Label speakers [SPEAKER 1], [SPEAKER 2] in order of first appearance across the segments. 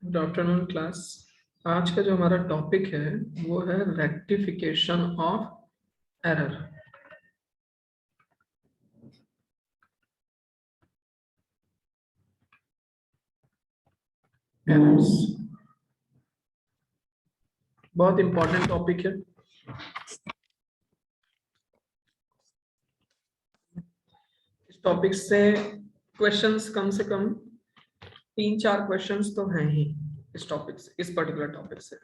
[SPEAKER 1] Good afternoon class. आज का जो हमारा टॉपिक है वो है रेक्टिफिकेशन ऑफ एरर। एरर्स बहुत इंपॉर्टेंट टॉपिक है। इस टॉपिक से क्वेश्चंस कम से कम 3-4 क्वेश्चंस तो हैं ही इस टॉपिक से, इस पर्टिकुलर टॉपिक से।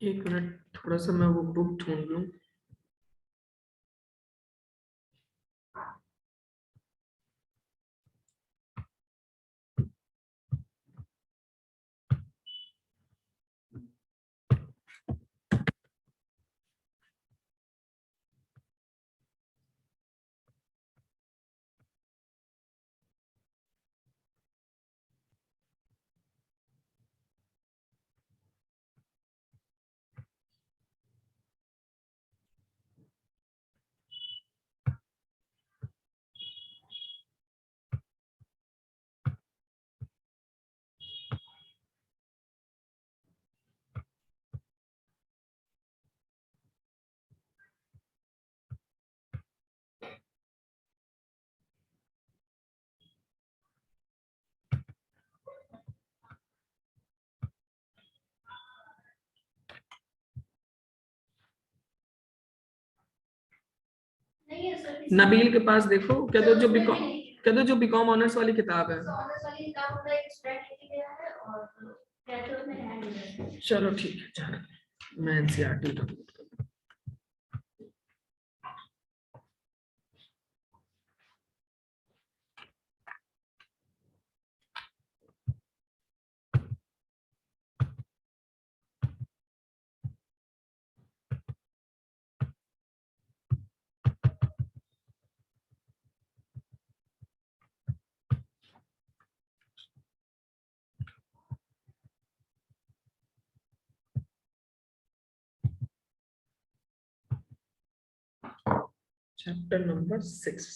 [SPEAKER 1] एक मिनट, थोड़ा सा मैं वो बुक ढूंढ लूं। नबील के पास देखो, कह दो जो बीकॉम, कह दो जो बीकॉम ऑनर्स वाली किताब है। चलो ठीक है, चलो मैं एनसीईआरटी डाउनलोड कर। Chapter number 6।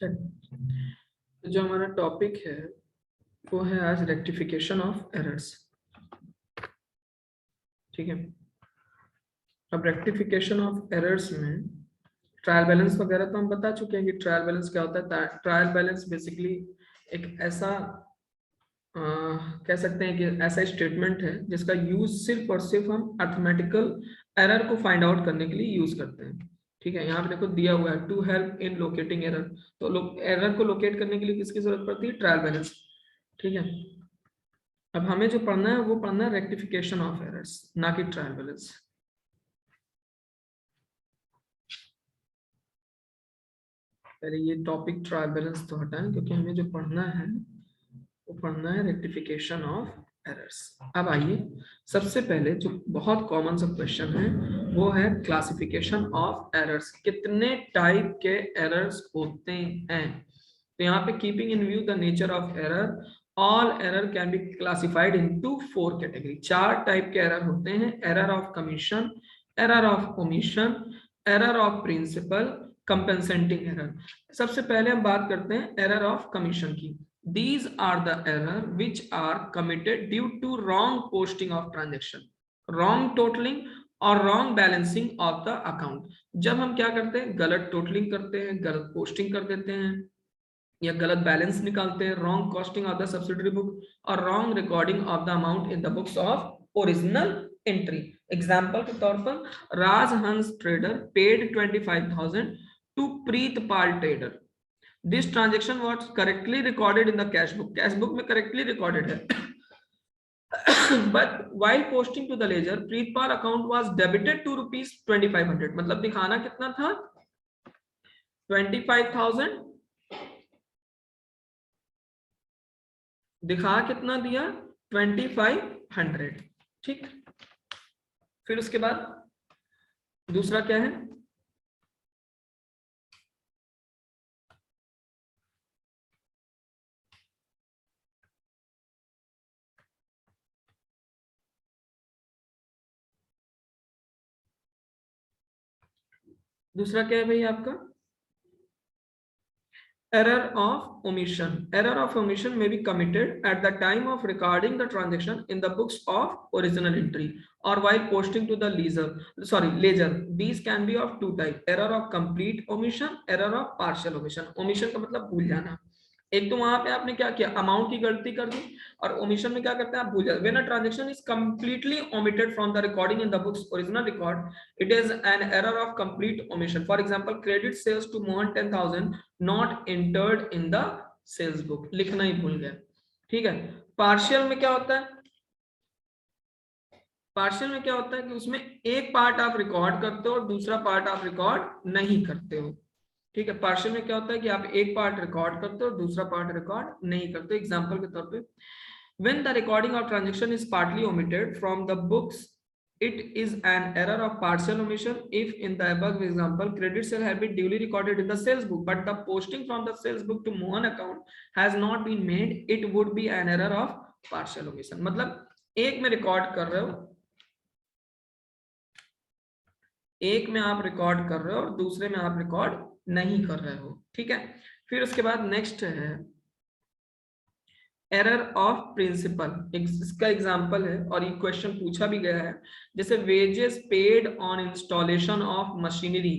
[SPEAKER 1] तो जो हमारा टॉपिक है वो है आज रेक्टिफिकेशन ऑफ एरर्स। ठीक है, अब रेक्टिफिकेशन ऑफ एरर्स में ट्रायल बैलेंस वगैरह तो हम बता चुके हैं कि ट्रायल बैलेंस क्या होता है। ट्रायल बैलेंस बेसिकली एक ऐसा कह सकते हैं कि ऐसा स्टेटमेंट है जिसका यूज सिर्फ और सिर्फ हम अर्थमेटिकल एरर को फाइंड आउट करने के लिए यूज करते हैं। ठीक है, यहाँ पे देखो दिया हुआ है to help in locating error. तो एरर को लोकेट करने के लिए किसकी जरूरत पड़ती है? Trial balance. ठीक है, अब हमें जो पढ़ना है वो पढ़ना है रेक्टिफिकेशन ऑफ एरर्स, ना कि ट्रायल बैलेंस। पहले ये टॉपिक ट्रायल बैलेंस तो हटाएं, क्योंकि हमें जो पढ़ना है वो पढ़ना है रेक्टिफिकेशन ऑफ एरर्स। अब आइए, सबसे पहले जो बहुत कॉमन सा क्वेश्चन है वो है क्लासिफिकेशन ऑफ एरर्स। कितने टाइप के एरर्स होते हैं? तो यहाँ पे keeping in view the nature of error, all error can be classified into 4 category. 4 type के एरर होते हैं: error of commission, error of omission, error of principal, compensating error. सबसे पहले हम बात करते हैं एरर ऑफ कमीशन की। These are the error which are committed due to wrong posting of transaction, wrong totaling और wrong balancing of the account। जब हम क्या करते हैं, गलत टोटलिंग करते हैं, गलत पोस्टिंग कर देते हैं या गलत बैलेंस निकालते हैं, wrong costing of the subsidiary book और wrong recording of the amount in the books of original entry. Example के तौर पर, Rajhans trader paid 25,000 to Pritpal trader. This transaction was correctly recorded in the cash book. Cash book में correctly recorded है. But while posting to the ledger, Preetpal account was debited to rupees 2,500. मतलब दिखाना कितना था? 25,000 दिखा कितना दिया 2500। ठीक, फिर उसके बाद दूसरा क्या है, दूसरा क्या है भाई आपका, error of omission. Error of omission may be committed at the time of recording the transaction in the books of original entry or while posting to the ledger. These can be of two types: error of complete omission, error of partial omission. Omission का मतलब भूल जाना। एक तो वहां पे आपने क्या किया, अमाउंट की गलती कर दी, और ओमिशन में क्या करते हैं आप भूल जाते। When a transaction is completely omitted from the recording in the books original record, it is an error of complete omission. For example, credit sales to Mohan 10,000 not entered in the sales book, लिखना ही भूल गया। ठीक है। Partial में क्या होता है, पार्शियल में क्या होता है कि उसमें एक पार्ट आप रिकॉर्ड करते हो और दूसरा पार्ट आप रिकॉर्ड नहीं करते हो। ठीक है। पार्शियल में क्या होता है कि आप एक पार्ट रिकॉर्ड करते हो और दूसरा पार्ट रिकॉर्ड नहीं करते। एग्जांपल के तौर पे, when the recording of transaction is partly omitted from the books, it is an error of partial omission. If in the above example credit sale had been duly recorded in the sales book but the posting from the sales book to Mohan account has not been made, it would be an error of partial omission. मतलब एक में record कर रहे हो, एक में आप record कर रहे हो और दूसरे में आप रिकॉर्ड नहीं कर रहे हो। ठीक है। फिर उसके बाद नेक्स्ट है एरर ऑफ प्रिंसिपल। इसका एग्जांपल है और ये क्वेश्चन पूछा भी गया है, जैसे wages paid on installation of machinery.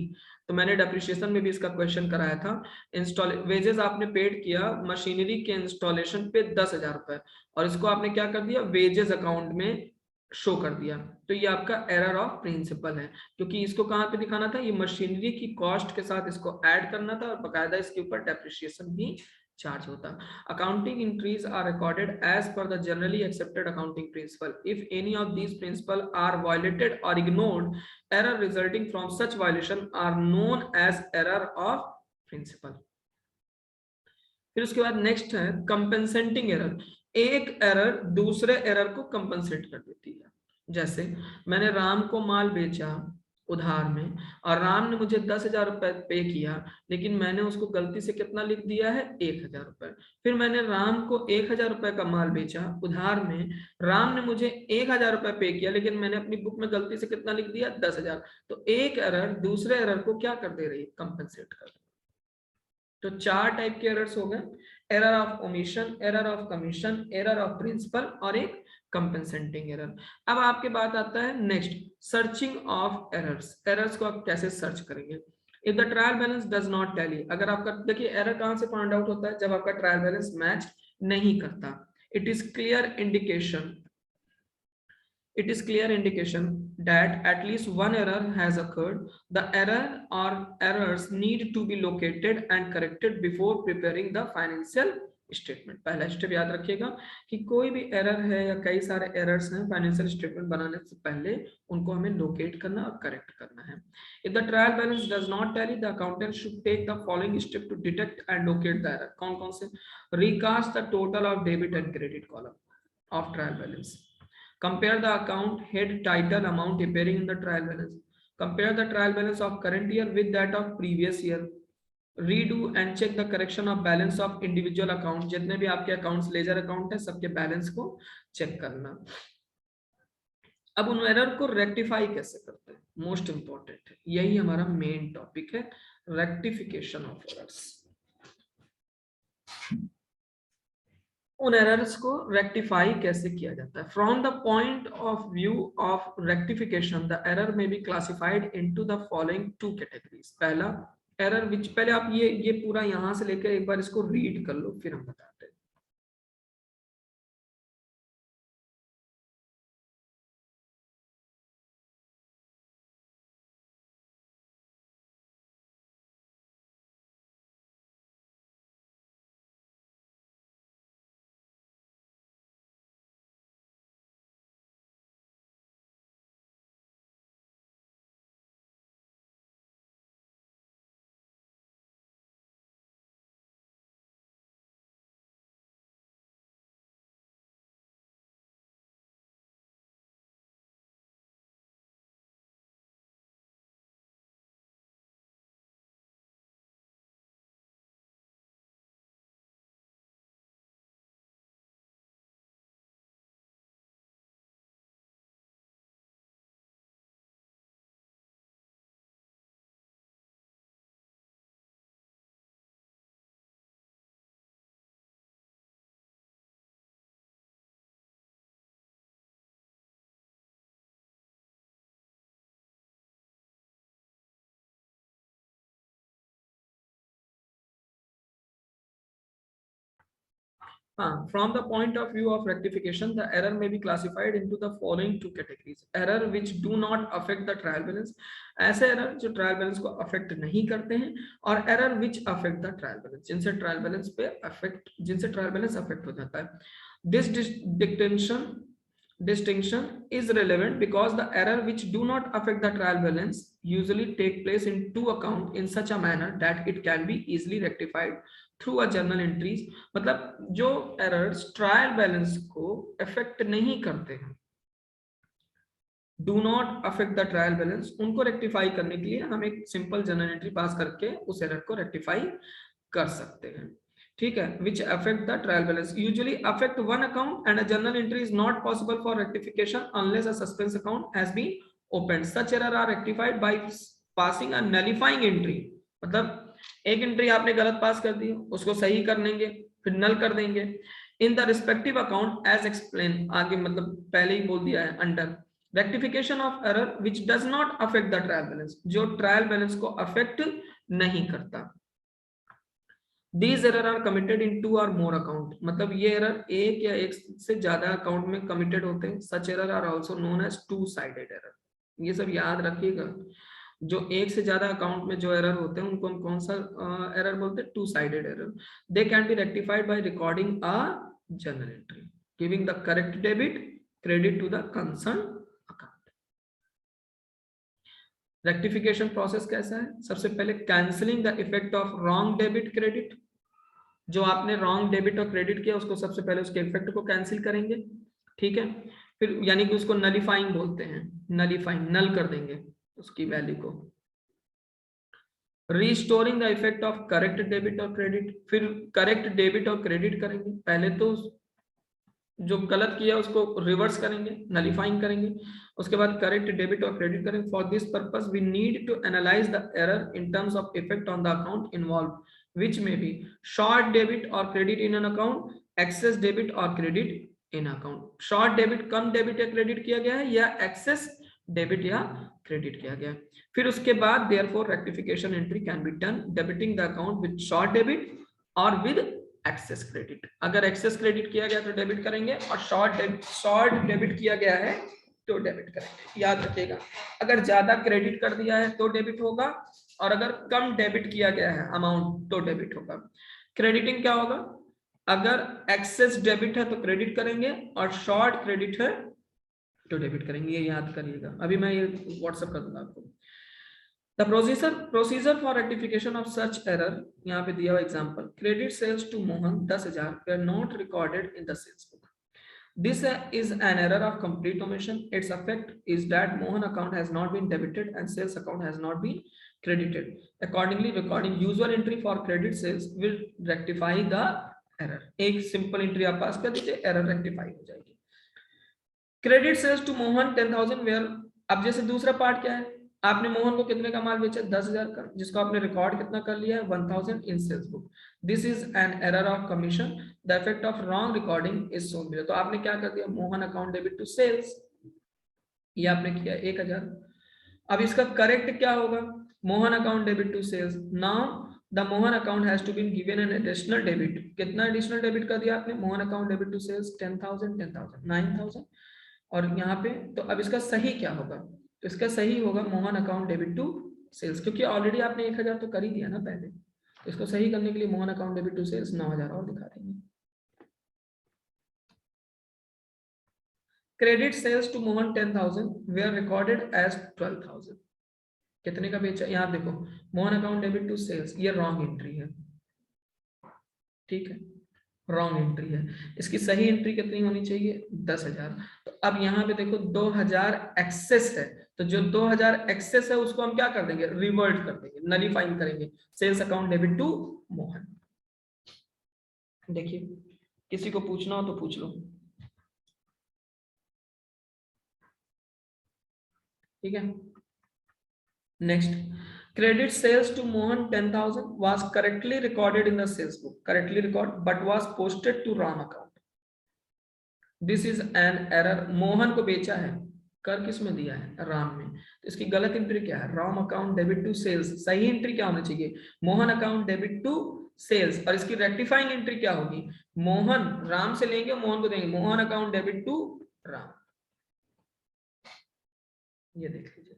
[SPEAKER 1] तो मैंने डेप्रिसिएशन में भी इसका क्वेश्चन कराया था। इंस्टॉल वेजेस आपने पेड किया मशीनरी के इंस्टॉलेशन पे 10,000 रुपए, और इसको आपने क्या कर दिया, वेजेस अकाउंट में शो कर दिया। तो ये आपका एरर ऑफ प्रिंसिपल है, क्योंकि इसको कहाँ पे दिखाना था, ये मशीनरी की कॉस्ट के साथ इसको ऐड करना था और बकायदा इसके ऊपर डेप्रिसिएशन भी चार्ज होता। Accounting entries are recorded as per the generally accepted accounting principle. If any of these principles are violated or ignored, error resulting from such violation are known as error of principle. फिर उसके बाद next है compensating error. एक error दूसरे error को compensate कर देती है। जैसे मैंने राम को माल बेचा उधार में और राम ने मुझे 10,000 रुपए पे किया, लेकिन मैंने उसको गलती से कितना लिख दिया है, 1,000 रुपए। फिर मैंने राम को 1,000 रुपए का माल बेचा उधार में, राम ने मुझे 1,000 रुपए पे किया, लेकिन मैंने अपनी बुक में गलती से कितना लिख दिया, 10,000। तो एक एरर दूसरे एरर को क्या कर दे रही है, कंपेंसेट कर। तो चार टाइप के एरर्स हो गए, error of omission, error of commission, error of principal और एक कंपेंसेटिंग एरर। अब आपके बात आता है next, searching of errors. Errors को आप कैसे सर्च करेंगे। If the trial balance does not tally, अगर आपका, देखिए एरर कहां से फाइंड आउट होता है, जब आपका ट्रायल बैलेंस मैच नहीं करता। It is clear indication, it is clear indication that at least one error has occurred. The error or errors need to be located and corrected before preparing the financial statement. पहला step याद रखिएगा कि कोई भी error है या कई सारे एरर्स हैं, फाइनेंशियल स्टेटमेंट बनाने से पहले उनको हमें लोकेट करना और करेक्ट करना है। If the trial balance does not tally, the accountant should take the following step to detect and locate the error. कौन कौन से, recast the total of debit and credit column of trial balance, compare the account head title amount appearing in the trial balance, compare the trial balance of current year with that of previous year, redo and check the correction of balance of individual account। जितने भी आपके accounts ledger account है सबके balance को check करना। अब उन error को रेक्टिफाई कैसे करते हैं, मोस्ट इंपॉर्टेंट है, यही हमारा मेन टॉपिक है, रेक्टिफिकेशन ऑफ एरर्स। उन एरर्स को रेक्टिफाई कैसे किया जाता है। From the point of view of rectification, the error may be classified into the following two categories. पहला एरर विच, पहले आप ये पूरा यहां से लेकर एक बार इसको रीड कर लो, फिर हम बताते हैं। हाँ, from the point of view of rectification, the error may be classified into the following two categories: error which do not affect the trial balance, ऐसे error जो trial balance को affect नहीं करते हैं, और error which affect the trial balance, जिनसे trial balance पे affect, जिनसे trial balance affect हो जाता है. This distinction is relevant because the error which do not affect the trial balance usually take place in two accounts in such a manner that it can be easily rectified through a journal entries. मतलब जो errors trial balance को affect नहीं करते हैं, do not affect the trial balance, उनको rectify करने के लिए हम एक सिंपल जर्नल एंट्री पास करके उस एरर को रेक्टिफाई कर सकते हैं. ठीक है, which affect the trial balance usually affect one account and a journal entry is not possible for rectification unless a suspense account has been opened. Such error are rectified by passing a nullifying entry. मतलब एक entry आपने गलत पास कर दी, उसको सही कर देंगे, फिर नल कर देंगे in the respective account as explain. आगे मतलब पहले ही बोल दिया है, under rectification of error which does not affect the trial balance, जो ट्रायल बैलेंस को अफेक्ट नहीं करता. These error are committed in two or more account. मतलब ये एरर एक या एक से ज्यादा अकाउंट में कमिटेड होते हैं. Such error are also known as two-sided error. ये सब याद रखिएगा. जो एक से ज्यादा अकाउंट में जो एरर होते हैं उनको हम कौन सा एरर बोलते हैं? Two sided error. They can be rectified by recording a journal entry giving the correct debit credit to the concern account. Rectification process कैसा है? सबसे पहले cancelling the effect of wrong debit credit. जो आपने wrong debit और credit किया उसको सबसे पहले उसके इफेक्ट को कैंसिल करेंगे. ठीक है, फिर यानी कि उसको नलीफाइंग बोलते हैं. नलीफाइंग, नल कर देंगे उसकी वैल्यू को. Restoring the effect of correct debit और क्रेडिट. फिर करेक्ट डेबिट और क्रेडिट करेंगे. पहले तो जो गलत किया उसको रिवर्स करेंगे, नलीफाइंग करेंगे. उसके बाद करेक्ट डेबिट और क्रेडिट करेंगे. For this purpose we need to analyze the error in terms of effect on the account involve, which may be short debit or credit in an account, excess debit or credit in account. short debit come debit या credit किया गया है, या excess debit या credit किया गया है. फिर उसके बाद therefore rectification entry can be done debiting the account with short debit or with excess credit. अगर excess credit किया गया तो डेबिट करेंगे, और short डेबिट किया गया है तो डेबिट करेंगे. याद रखिएगा, अगर ज्यादा क्रेडिट कर दिया है तो डेबिट होगा, और अगर कम डेबिट किया गया है अमाउंट तो डेबिट होगा. क्रेडिटिंग क्या होगा? अगर एक्सेस डेबिट है तो क्रेडिट करेंगे, और शॉर्ट क्रेडिट है तो डेबिट करेंगे. ये याद करिएगा. अभी मैं ये व्हाट्सएप कर दूंगा आपको. The procedure for rectification of such error, यहाँ पे दिया हुआ example. Credit sales to Mohan 10,000 were not recorded in the sales book. This is an error of complete omission. Its effect is that Mohan account has not been debited and sales account has not been credited. Accordingly, recording usual entry for credit sales will rectify the error. एक simple entry आप पास कर दीजिए, error rectify हो जाएगी. Credit sales to Mohan 10,000 where, अब जैसे दूसरा part क्या है? आपने मोहन को कितने का माल बेचा? 10,000 का, जिसको आपने रिकॉर्ड कितना कर लिया है? 1,000 in sales book. This is an error of commission. The effect of wrong recording is shown below. तो आपने क्या कर दिया? Mohan account debit to sales, ये आपने किया 1,000. अब इसका करेक्ट क्या होगा? Mohan account debit to sales. Now the Mohan account has to been given an additional debit. कितना एडिशनल डेबिट कर दिया आपने? Mohan account debit to sales 10,000, 10,000, 9,000. और यहाँ पे तो अब इसका सही क्या होगा? तो इसका सही होगा Mohan account debit to sales, क्योंकि ऑलरेडी आपने 1,000 तो कर ही दिया ना पहले. तो इसको सही करने के लिए Mohan account debit to sales 9,000 और दिखा देंगे. Credit sales to Mohan 10,000 were recorded as 12,000. कितने का बेचा? यहाँ देखो, Mohan account debit to sales, ये रॉन्ग एंट्री है. ठीक है, रॉन्ग एंट्री है. इसकी सही एंट्री कितनी होनी चाहिए? 10,000. तो अब यहाँ पे देखो 2,000 एक्सेस है, तो जो 2,000 एक्सेस है उसको हम क्या कर देंगे? रिवर्ट कर देंगे, नलीफाइंग करेंगे. Sales account debit to Mohan. देखिए, किसी को पूछना हो तो पूछ लो. ठीक है, next. Credit sales to Mohan 10,000 was correctly recorded in the sales book. Correctly recorded, but was posted to Ram account. This is an error. Mohan को बेचा है, कर किस में दिया है? राम में. तो इसकी गलत एंट्री क्या है? Ram account debit to sales. सही एंट्री क्या होना चाहिए? Mohan account debit to sales, और इसकी रेक्टिफाइंग एंट्री क्या होगी, मोहन राम से लेंगे, मोहन को देंगे, Mohan account debit to Ram. ये देख लीजिए।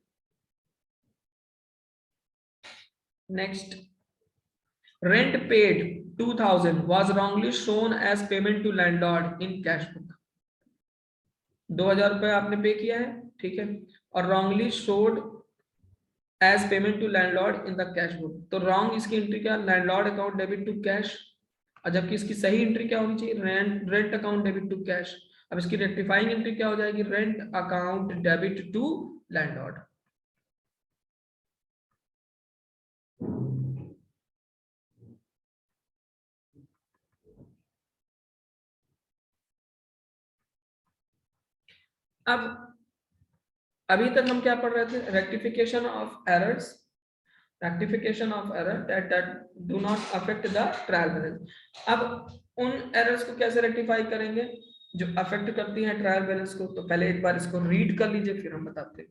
[SPEAKER 1] Next, rent paid 2000 was wrongly shown as payment to landlord in cash book। 2000 रुपए आपने पे किया है, ठीक है, और wrongly showed as payment to landlord in the cash book। तो wrong इसकी एंट्री क्या, landlord account debit to cash, और जबकि इसकी सही एंट्री क्या होनी चाहिए, rent account debit to cash. अब इसकी रेक्टिफाइंग एंट्री क्या हो जाएगी, rent account debit to landlord. अब अभी तक हम क्या पढ़ रहे थे, rectification of errors, rectification of error that do not affect the trial balance. अब उन एरर्स को कैसे रेक्टिफाई करेंगे जो अफेक्ट करती हैं ट्रायल बैलेंस को। तो पहले एक बार इसको रीड कर लीजिए, फिर हम बताते हैं।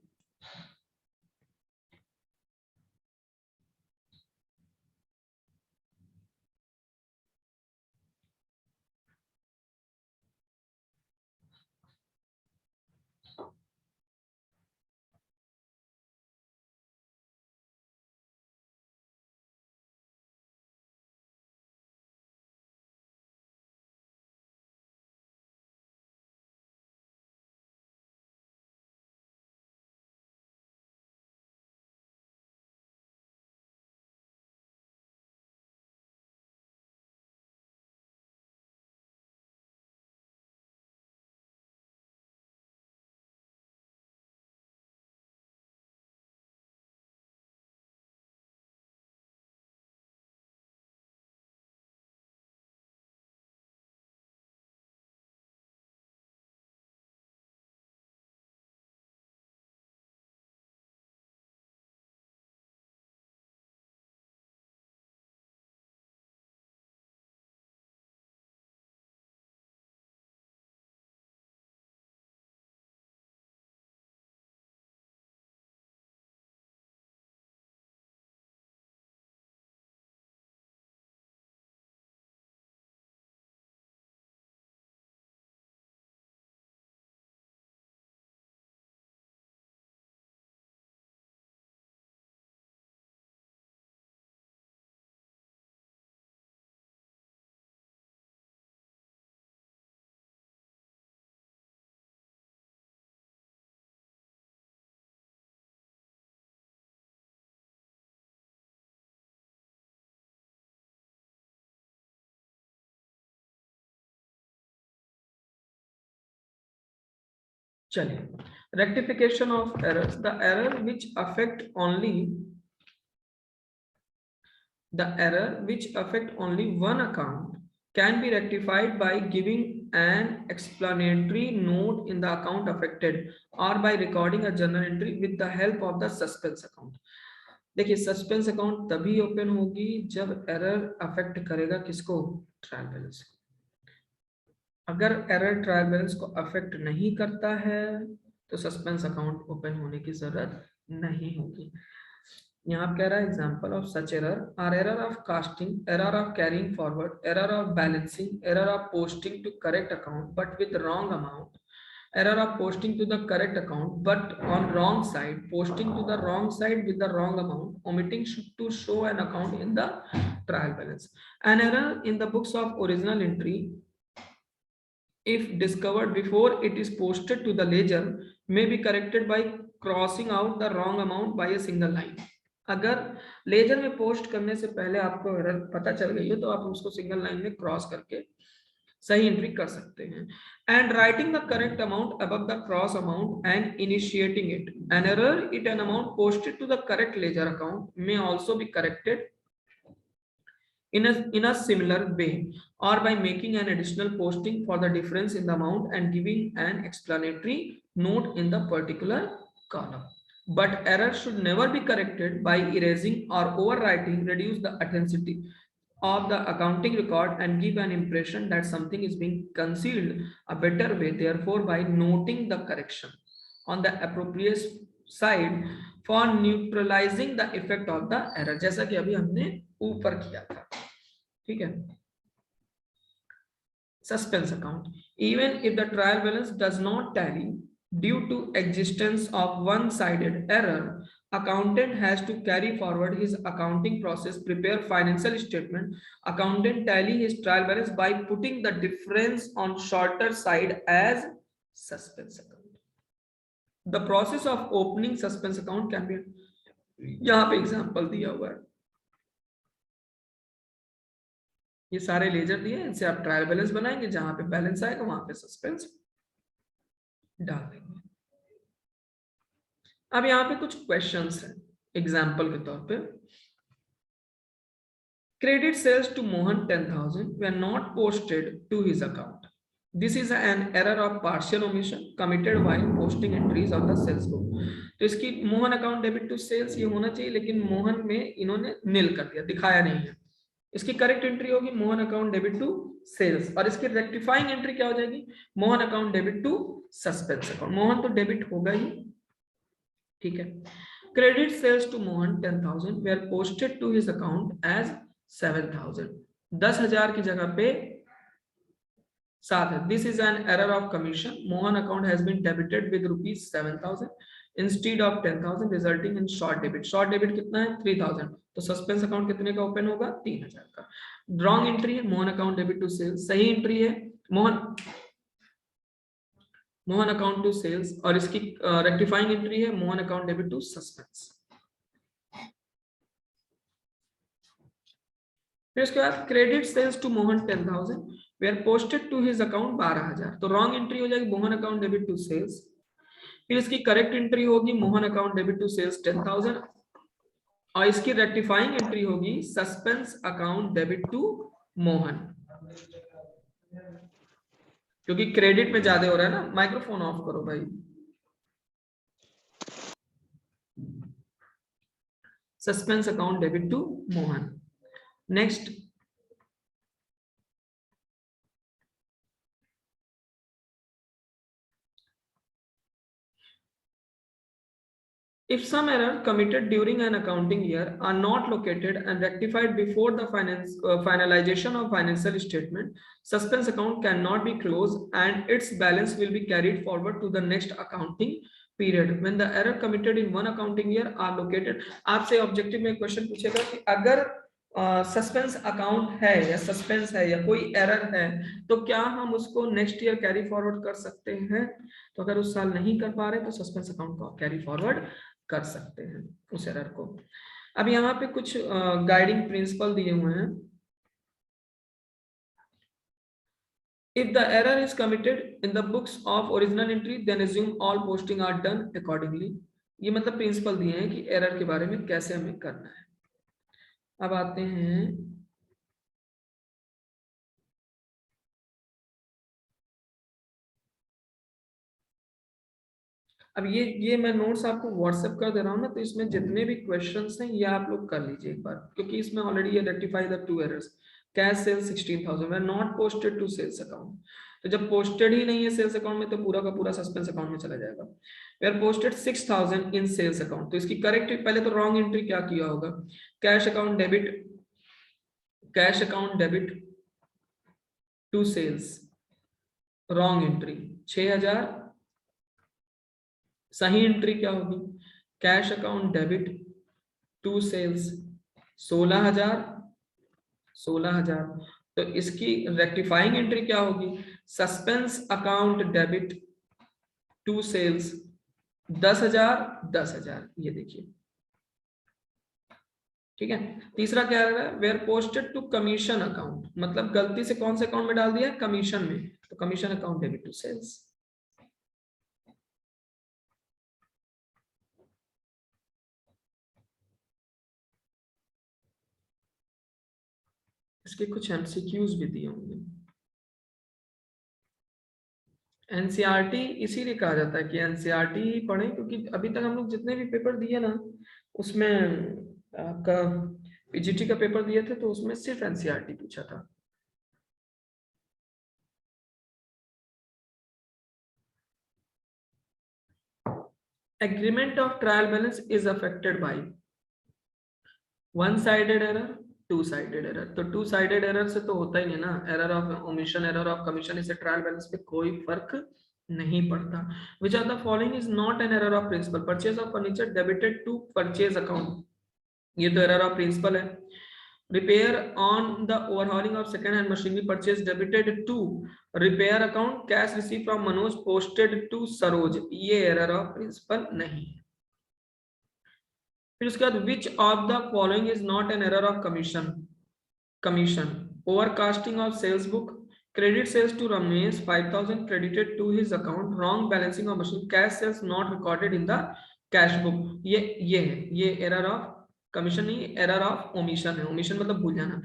[SPEAKER 1] चलिए, rectification of errors, the error which affect only one account can be rectified by giving an explanatory note in the account affected or by recording a journal entry with the help of the suspense account। देखिए, suspense account तभी open होगी जब error affect करेगा किसको, trial balance को। अगर error trial balance को affect नहीं करता है तो सस्पेंस अकाउंट ओपन होने की जरूरत नहीं होगी। यहाँ कह रहा है example of such error are error of casting, error of carrying forward, error of balancing, error of posting to correct account but with wrong amount, error of posting to the correct account but on wrong side, posting to the wrong side with the wrong amount, omitting to show an account in the trial balance, an error in the books of original entry if discovered before it is posted to the ledger may be corrected by crossing out the wrong amount by a single line। अगर laser में post करने से पहले आपको error पता चल गई हो तो आप उसको सिंगल लाइन में क्रॉस करके सही एंट्री कर सकते हैं। And writing the correct amount above the cross amount and initiating it, an error it an amount posted to the correct ledger account may also be corrected in a similar way or by making an additional posting for the difference in the amount and giving an explanatory note in the particular column, but error should never be corrected by erasing or overwriting, reduce the authenticity of the accounting record and give an impression that something is being concealed a better way, therefore by noting the correction on the appropriate side for neutralizing the effect of the error, जैसा कि अभी हमने ऊपर किया था। ठीक है। Suspense account. Even if the trial balance does not tally due to existence of one-sided error, accountant has to carry forward his accounting process, prepare financial statement. Accountant tally his trial balance by putting the difference on shorter side as suspense account. The process of opening suspense account can be, यहाँ पे example दिया हुआ है, ये सारे laser दिए, इनसे आप ट्रायल बैलेंस बनाएंगे, जहां पे बैलेंस आएगा वहां पे सस्पेंस डाल देंगे। अब यहाँ पे कुछ क्वेश्चंस हैं एग्जांपल के तौर पे। Credit sales to Mohan 10,000 were not posted to his account. This is an error of partial omission committed while posting entries on the sales book. तो इसकी Mohan account debit to sales ये होना चाहिए, लेकिन मोहन में इन्होंने नील कर दिया, दिखाया नहीं है। इसकी करेक्ट एंट्री होगी Mohan account debit to sales, और इसकी रेक्टिफाइंग एंट्री क्या हो जाएगी, Mohan account debit to suspense account. Mohan तो डेबिट होगा ही, ठीक है। Credit sales to Mohan 10,000 were posted to his account as 7,000, 10,000 की जगह पे 7 है। This is an error of commission, Mohan account has been debited with rupees 7,000 instead of 10,000 resulting in short debit. Short debit कितना है 3,000, तो सस्पेंस अकाउंट कितने का open होगा 3,000 का। रॉन्ग एंट्री है Mohan account debit to sales, सही एंट्री है मोहन अकाउंट टू सेल्स, और इसकी रेक्टिफाइंग एंट्री है Mohan account debit to suspense. फिर उसके बाद credit sales to Mohan 10,000 were posted to his account 12,000, तो रॉन्ग एंट्री हो जाएगी Mohan account debit to sales. फिर इसकी करेक्ट एंट्री होगी Mohan account debit to sales 10,000, और इसकी रेक्टिफाइंग एंट्री होगी suspense account debit to Mohan, क्योंकि क्रेडिट में ज्यादा हो रहा है ना। माइक्रोफोन ऑफ करो भाई। Suspense account debit to Mohan. Next, if some error committed during an accounting year are not located and rectified before the finalization of financial statement, suspense account cannot be closed and its balance will be carried forward to the next accounting period when the error committed in one accounting year are located. आपसे objective में question पूछेगा कि अगर suspense account है या suspense है या कोई एरर है तो क्या हम उसको नेक्स्ट ईयर कैरी फॉरवर्ड कर सकते हैं। तो अगर उस साल नहीं कर पा रहे तो सस्पेंस अकाउंट को कैरी फॉरवर्ड कर सकते हैं उस एरर को। अब यहाँ पे कुछ गाइडिंग प्रिंसिपल दिए हुए हैं। If the error is committed in the books of original entry, then assume all posting are done accordingly. ये मतलब प्रिंसिपल दिए हैं कि एरर के बारे में कैसे हमें करना है। अब आते हैं अब ये मैं नोट्स आपको व्हाट्सएप कर दे रहा हूँ ना, तो इसमें जितने भी क्वेश्चंस हैं ये आप लोग कर लीजिए एक बार, क्योंकि इसमें ऑलरेडी ये rectify the two errors. Cash sales 16,000 were not posted to sales account, तो जब पोस्टेड ही नहीं है सेल्स अकाउंट में तो पूरा का पूरा सस्पेंस अकाउंट में चला जाएगा। We are posted 6,000 in sales account, तो इसकी करेक्ट पहले तो रॉन्ग एंट्री क्या किया होगा, cash account debit to sales, wrong entry 6,000। सही एंट्री क्या होगी, cash account debit to sales 16,000। तो इसकी रेक्टिफाइंग एंट्री क्या होगी, suspense account debit to sales 10,000। ये देखिए, ठीक है। तीसरा क्या है, where posted to commission account, मतलब गलती से कौन से अकाउंट में डाल दिया, कमीशन में, तो commission account debit to sales. इसके कुछ एमसीक्यूज भी दिए होंगे। एनसीईआरटी इसीलिए कहा जाता है कि एनसीईआरटी ही पढ़ें, क्योंकि अभी तक हम लोग जितने भी पेपर दिए ना उसमें आपका पीजीटी का पेपर दिए थे तो उसमें सिर्फ एनसीईआरटी पूछा था। Agreement of trial balance is affected by one-sided error, two sided error, तो टू साइडेड एरर से तो होता ही नहीं ना, error of omission, error of commission, इससे ट्रायल बैलेंस पे कोई फर्क नहीं पड़ता। Which are the following is not an error of principle, purchase of furniture debited to purchase account, ये तो एरर ऑफ प्रिंसिपल है। Repair on the overhauling of second hand machinery purchase debited to repair account, cash receive from Manoj posted to Saroj, ये error of principle नहीं है। फिर उसके बाद which of the following is not an error of commission, commission overcasting of sales book, credit sales to Ramesh 5000 credited to his account, wrong balancing of machine, cash sales not recorded in the cash book, ये है, ये error of commission नहीं, error of omission है, omission मतलब भूल जाना।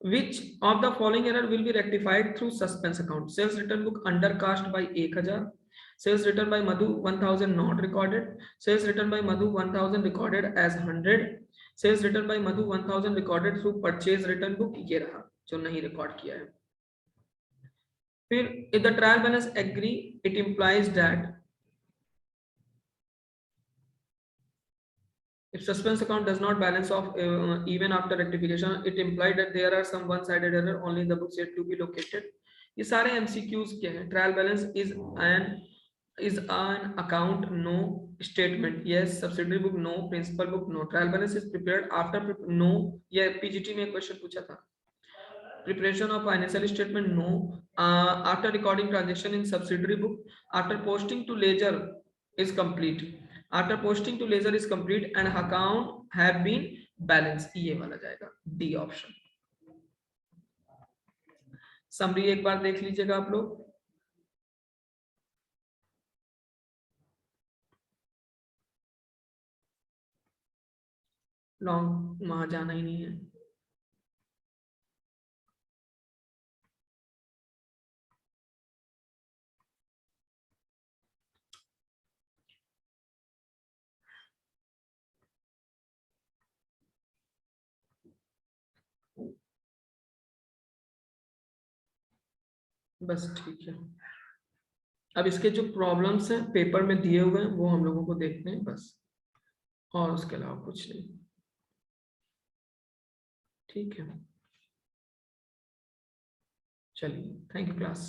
[SPEAKER 1] which of the following error will be rectified through suspense account, sales return book undercast by 1000, sales return by Madhu 1000 not recorded, sales return by Madhu 1000 recorded as 100, sales return by Madhu 1000 recorded through purchase return book, ये रहा जो नहीं record किया है। फिर if the trial balance agree, it implies that if suspense account does not balance off even after rectification, it implies that there are some one-sided error only in the books yet to be located। ये सारे MCQs क्या है? Trial balance is an account, no statement, yes, subsidiary book no, principal book no, trial balance is prepared after no, ये PGT में question पूछा था। Preparation of financial statement no, after recording transaction in subsidiary book, after posting to ledger is complete, after posting to ledger is complete and account have been balanced, ये वाला जाएगा D option. Summary एक बार देख लीजिएगा आप लोग, long वहां जाना ही नहीं है। बस ठीक है, अब इसके जो प्रॉब्लम्स हैं पेपर में दिए हुए हैं वो हम लोगों को देखने हैं बस, और उसके अलावा कुछ नहीं। ठीक है, चलिए, थैंक यू क्लास।